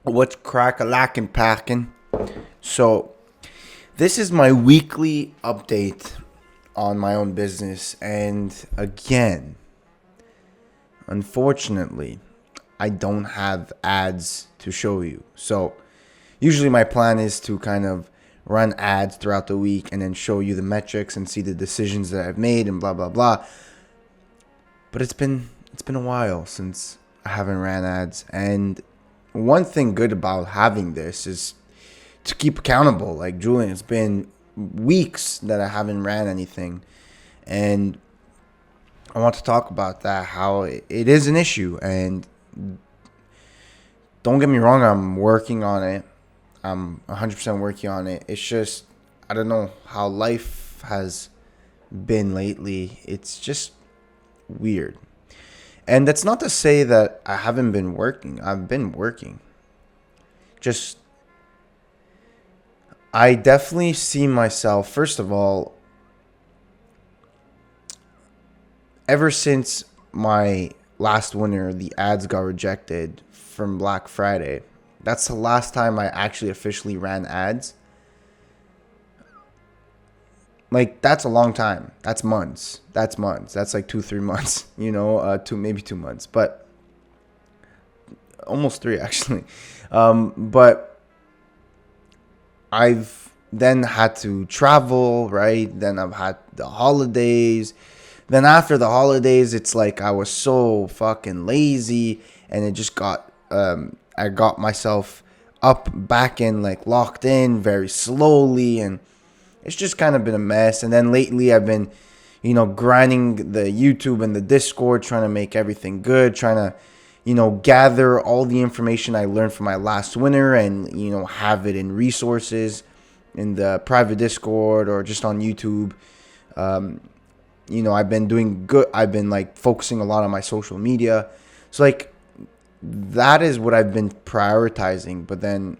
What's crack-a-lackin' packin'? So, this is my weekly update on my own business. And again, unfortunately, I don't have ads to show you. So, usually my plan is to kind of run ads throughout the week and then show you the metrics and see the decisions that I've made and blah, blah, blah. But it's been a while since I haven't ran ads. And one thing good about having this is to keep accountable. Like Julian, it's been weeks that I haven't ran anything, and I want to talk about that. How it is an issue, and don't get me wrong, I'm working on it. I'm 100% working on it. It's just I don't know how life has been lately. It's just weird. And that's not to say that I haven't been working. I've been working. Just I definitely see myself, first of all, ever since my last winter, the ads got rejected from Black Friday. That's the last time I actually officially ran ads. Like, that's a long time. That's months. That's months. That's like 2, 3 months, maybe 2 months, but almost three actually. But I've then had to travel, right? Then I've had the holidays. Then after the holidays, it's like I was so fucking lazy, and it just I got myself up back in, like locked in very slowly, and it's just kind of been a mess. And then lately I've been, grinding the YouTube and the Discord, trying to make everything good, trying to, gather all the information I learned from my last winter and, have it in resources in the private Discord or just on YouTube. I've been doing good. I've been like focusing a lot on my social media. So like that is what I've been prioritizing. But then,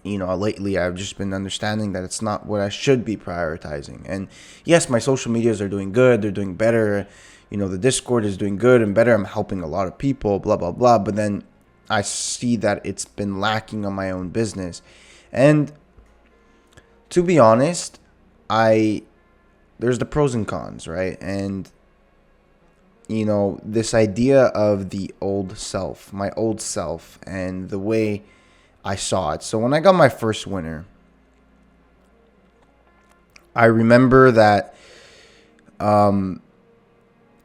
lately I've just been understanding that it's not what I should be prioritizing. And yes, my social medias are doing good. They're doing better. The Discord is doing good and better. I'm helping a lot of people, blah, blah, blah. But then I see that it's been lacking on my own business. And to be honest, there's the pros and cons, right? And, this idea of the old self, my old self, and the way I saw it. So when I got my first winner, I remember that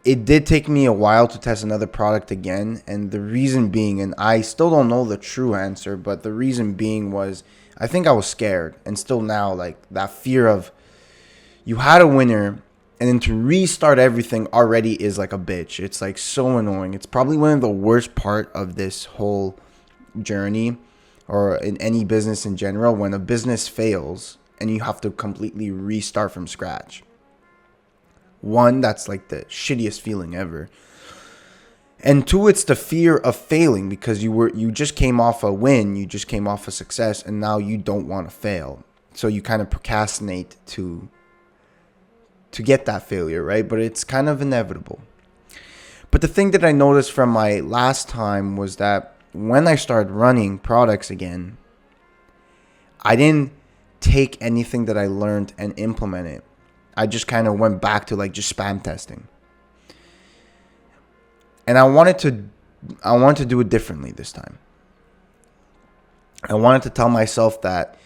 it did take me a while to test another product again. And the reason being, and I still don't know the true answer, but the reason being was I think I was scared. And still now, like that fear of you had a winner and then to restart everything already is like a bitch. It's like so annoying. It's probably one of the worst part of this whole journey or in any business in general, when a business fails and you have to completely restart from scratch. One, that's like the shittiest feeling ever. And two, it's the fear of failing because you just came off a win, you just came off a success, and now you don't want to fail. So you kind of procrastinate to get that failure, right? But it's kind of inevitable. But the thing that I noticed from my last time was that when I started running products again, I didn't take anything that I learned and implement it. I just kind of went back to like just spam testing. And I wanted to do it differently this time. I wanted to tell myself that,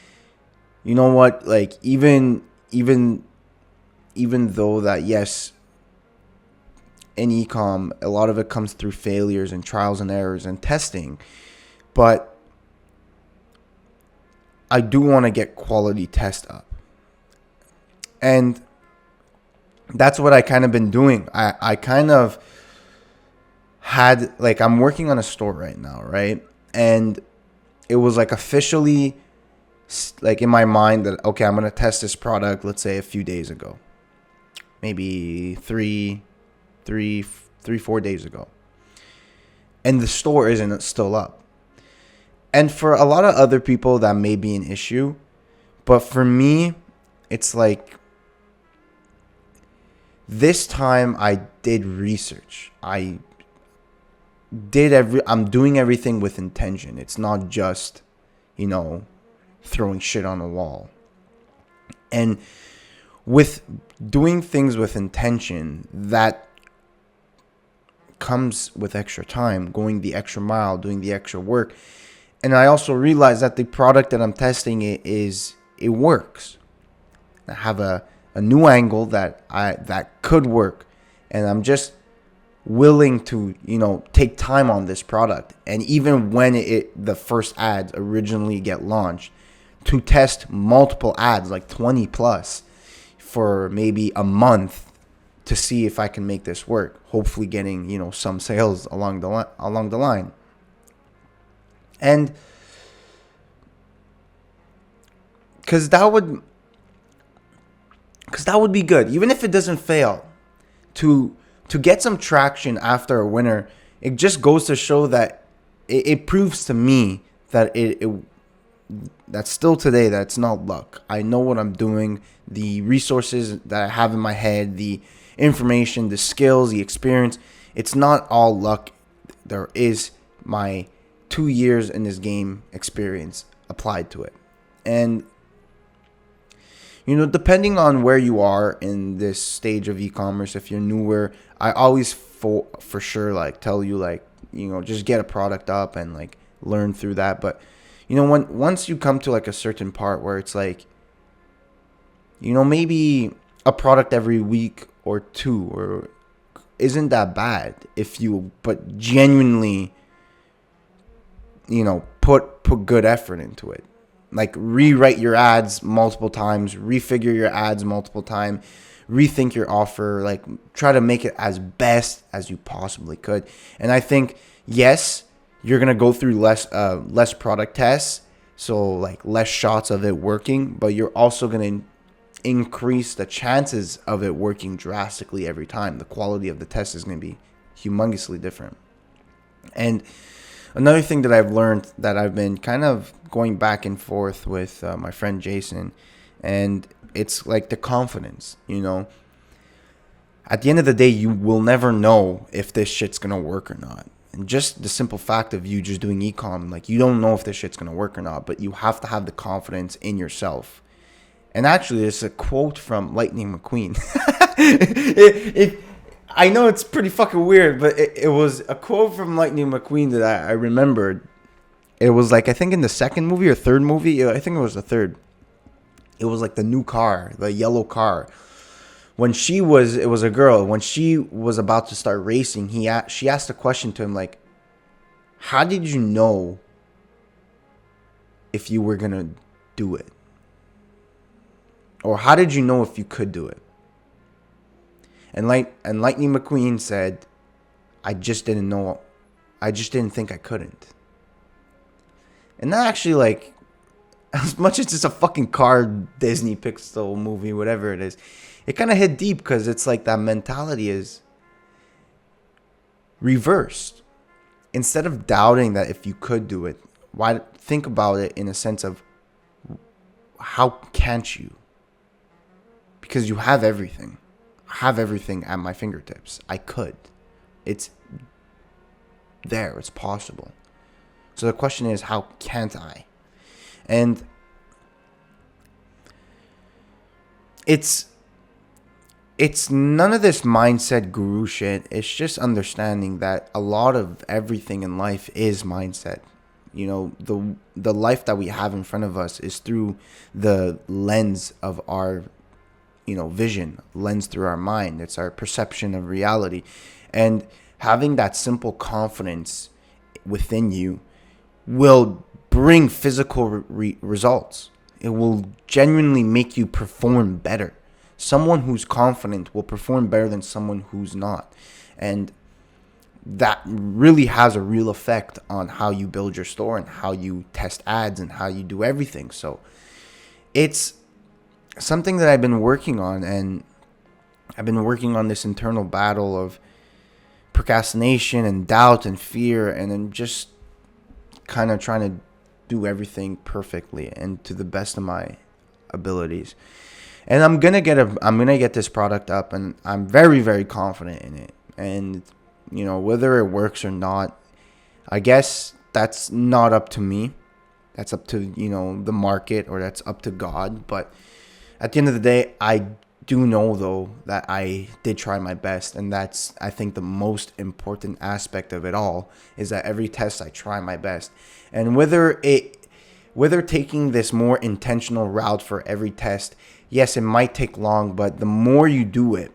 you know what, like even though that, yes, in ecom, a lot of it comes through failures and trials and errors and testing, but I do want to get quality test up. And that's what I kind of been doing. I kind of had, like, I'm working on a store right now, right? And it was like officially like in my mind that, okay, I'm going to test this product, let's say a few days ago. Maybe 4 days ago. And the store isn't still up. And for a lot of other people, that may be an issue. But for me, it's like this time I did research. I I'm doing everything with intention. It's not just, throwing shit on a wall. And with doing things with intention, that comes with extra time, going the extra mile, doing the extra work. And I also realize that the product that I'm testing it works. I have a new angle that could work, and I'm just willing to take time on this product. And even when the first ads originally get launched, to test multiple ads, like 20 plus, for maybe a month, to see if I can make this work, hopefully getting some sales along the line. And because that would be good, even if it doesn't fail, to get some traction after a winner. It just goes to show that it proves to me that that still today, that's not luck. I know what I'm doing. The resources that I have in my head, the information, the skills, the experience, it's not all luck. There is my 2 years in this game experience applied to it. And depending on where you are in this stage of e-commerce, if you're newer, I always for sure tell you just get a product up and learn through that. But once you come to a certain part where it's maybe a product every week or two or isn't that bad but genuinely put good effort into it. Rewrite your ads multiple times, refigure your ads multiple times, rethink your offer, try to make it as best as you possibly could. And I think, yes, you're going to go through less product tests, so less shots of it working, but you're also going to increase the chances of it working drastically every time. The quality of the test is going to be humongously different. And another thing that I've learned, that I've been kind of going back and forth with my friend Jason, and it's the confidence, At the end of the day, you will never know if this shit's going to work or not. And just the simple fact of you just doing e-com, you don't know if this shit's going to work or not, but you have to have the confidence in yourself. And actually, it's a quote from Lightning McQueen. I know it's pretty fucking weird, but it was a quote from Lightning McQueen that I remembered. It was I think in the second movie or third movie, I think it was the third. It was the new car, the yellow car. It was a girl. When she was about to start racing, she asked a question to him how did you know if you were going to do it? Or how did you know if you could do it? And Lightning McQueen said, I just didn't know. I just didn't think I couldn't. And that actually, as much as it's a fucking car, Disney Pixel movie, whatever it is, it kind of hit deep, because it's that mentality is reversed. Instead of doubting that if you could do it, why think about it in a sense of how can't you? Because you have everything. I have everything at my fingertips. I could. It's there. It's possible. So the question is, how can't I? And it's none of this mindset guru shit. It's just understanding that a lot of everything in life is mindset. The life that we have in front of us is through the lens of our vision, lens through our mind. It's our perception of reality. And having that simple confidence within you will bring physical results. It will genuinely make you perform better. Someone who's confident will perform better than someone who's not. And that really has a real effect on how you build your store and how you test ads and how you do everything. So it's something that I've been working on, and I've been working on this internal battle of procrastination and doubt and fear, and then just kind of trying to do everything perfectly and to the best of my abilities. And I'm gonna get this product up, and I'm very, very confident in it. And whether it works or not, I guess that's not up to me. That's up to, the market, or that's up to God. But at the end of the day, I do know, though, that I did try my best. And that's, I think, the most important aspect of it all, is that every test I try my best. And whether taking this more intentional route for every test, yes, it might take long, but the more you do it,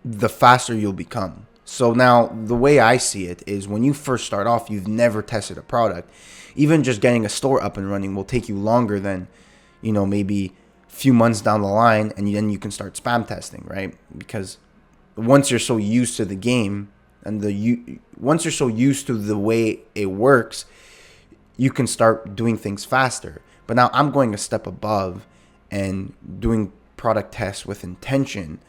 the faster you'll become. So now the way I see it is, when you first start off, you've never tested a product. Even just getting a store up and running will take you longer than, maybe a few months down the line, and then you can start spam testing, right? Because once you're so used to the game, and once you're so used to the way it works, you can start doing things faster. But now I'm going a step above and doing product tests with intention.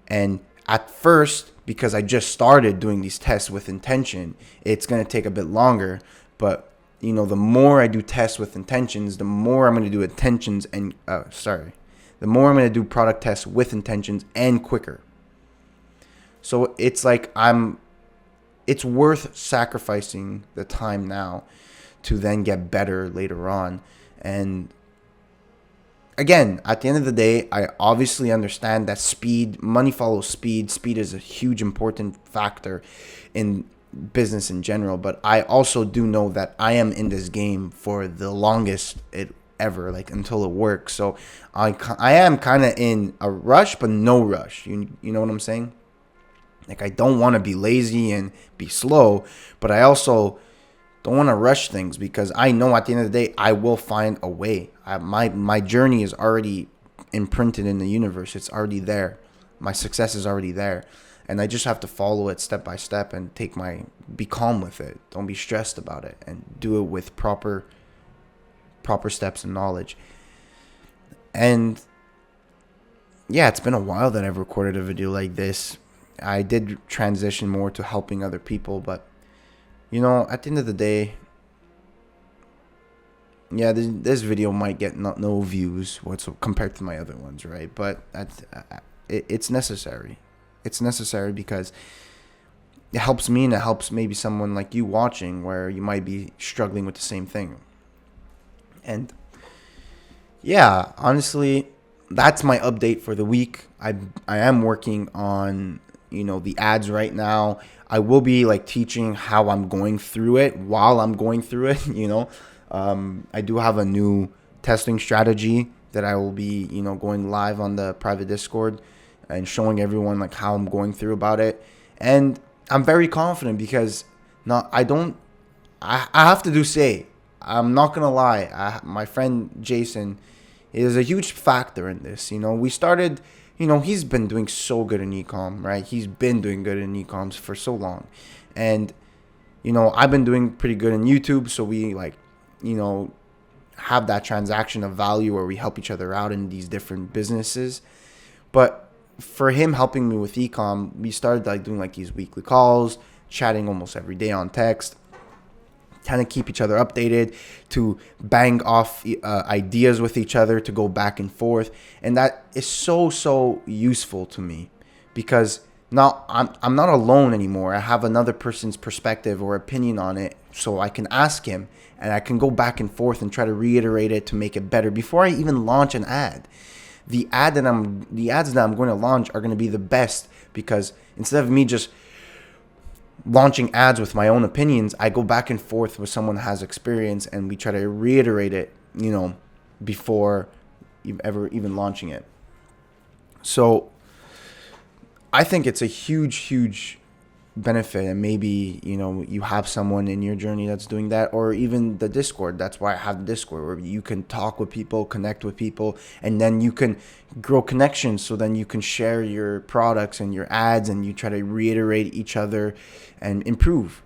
And at first, because I just started doing these tests with intention, it's going to take a bit longer. But, the more I do tests with intentions, the more I'm going to do the more I'm going to do product tests with intentions, and quicker. So it's like it's worth sacrificing the time now to then get better later on. And again, at the end of the day, I obviously understand that money follows speed. Speed is a huge important factor in business in general. But I also do know that I am in this game for the longest ever, like until it works. So I am kind of in a rush, but no rush. You know what I'm saying? Like, I don't want to be lazy and be slow, but I also don't want to rush things, because I know at the end of the day, I will find a way. My journey is already imprinted in the universe. It's already there. My success is already there. And I just have to follow it step by step and be calm with it. Don't be stressed about it, and do it with proper steps and knowledge. And yeah, it's been a while that I've recorded a video like this. I did transition more to helping other people, but at the end of the day, yeah, this video might get no views compared to my other ones, right? But it's necessary. It's necessary because it helps me, and it helps maybe someone like you watching, where you might be struggling with the same thing. And yeah, honestly, that's my update for the week. I am working on the ads right now. I will be teaching how I'm going through it while I'm going through it. I do have a new testing strategy that I will be going live on the private Discord and showing everyone how I'm going through about it. And I'm very confident, because I have to say, I'm not gonna lie, my friend Jason is a huge factor in this. We started, he's been doing so good in ecom, right? He's been doing good in ecoms for so long. And, I've been doing pretty good in YouTube. So we have that transaction of value where we help each other out in these different businesses. But for him helping me with ecom, we started doing these weekly calls, chatting almost every day on text, kind of keep each other updated, to bang off ideas with each other, to go back and forth. And that is so useful to me, because now I'm not alone anymore. I have another person's perspective or opinion on it, so I can ask him, and I can go back and forth and try to reiterate it to make it better before I even launch an ad. The ads that I'm going to launch are going to be the best, because instead of me just launching ads with my own opinions, I go back and forth with someone who has experience, and we try to reiterate it, before ever even launching it. So I think it's a huge benefit, and maybe you have someone in your journey that's doing that, or even the Discord. That's why I have the Discord, where you can talk with people, connect with people, and then you can grow connections. So then you can share your products and your ads, and you try to reiterate each other and improve.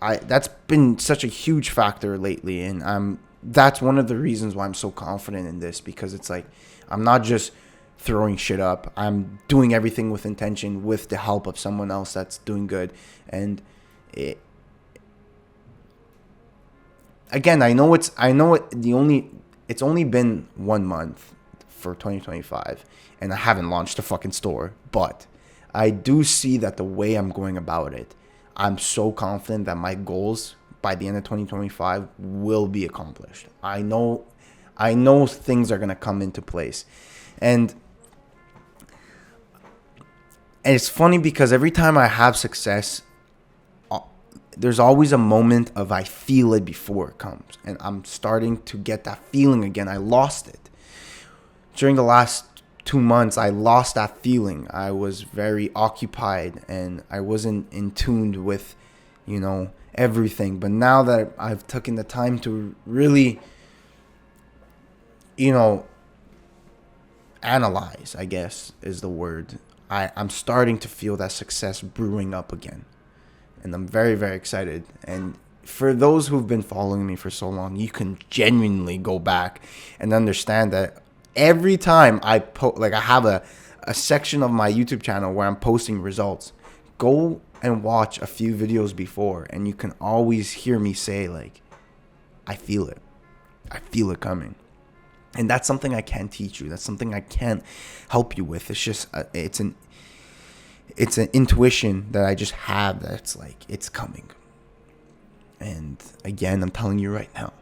That's been such a huge factor lately, and that's one of the reasons why I'm so confident in this, because it's I'm not just throwing shit up. I'm doing everything with intention, with the help of someone else that's doing good. And again, it's only been 1 month for 2025, and I haven't launched a fucking store, but I do see that the way I'm going about it, I'm so confident that my goals by the end of 2025 will be accomplished. I know things are going to come into place. And it's funny because every time I have success, there's always a moment of I feel it before it comes. And I'm starting to get that feeling again. I lost it. During the last 2 months, I lost that feeling. I was very occupied and I wasn't in tune with, everything. But now that I've taken the time to really, analyze, I guess is the word, I'm starting to feel that success brewing up again. And I'm very, very excited. And for those who've been following me for so long, you can genuinely go back and understand that every time I I have a section of my YouTube channel where I'm posting results. Go and watch a few videos before, and you can always hear me say, I feel it. I feel it coming. And that's something I can't teach you. That's something I can't help you with. It's just, it's an intuition that I just have that's it's coming. And again, I'm telling you right now,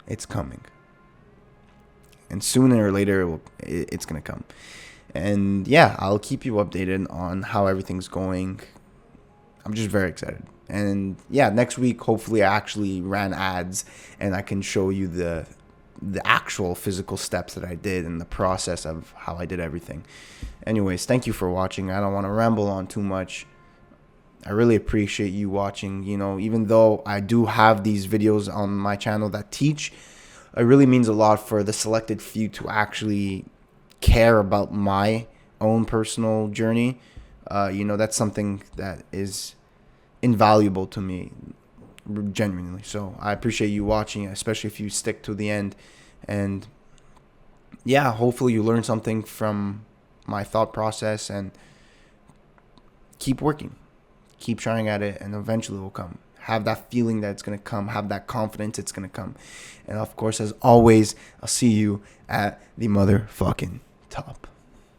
it's coming. And sooner or later, it's going to come. And yeah, I'll keep you updated on how everything's going. I'm just very excited. And yeah, next week, hopefully I actually ran ads and I can show you the actual physical steps that I did and the process of how I did everything. Anyways, thank you for watching. I don't want to ramble on too much. I really appreciate you watching. Even though I do have these videos on my channel that teach, it really means a lot for the selected few to actually care about my own personal journey. That's something that is invaluable to me, genuinely. So I appreciate you watching, especially if you stick to the end. And yeah, hopefully you learn something from my thought process, and keep working, keep trying at it, and eventually it will come. Have that feeling that it's going to come. Have that confidence it's going to come. And of course, as always, I'll see you at the motherfucking top.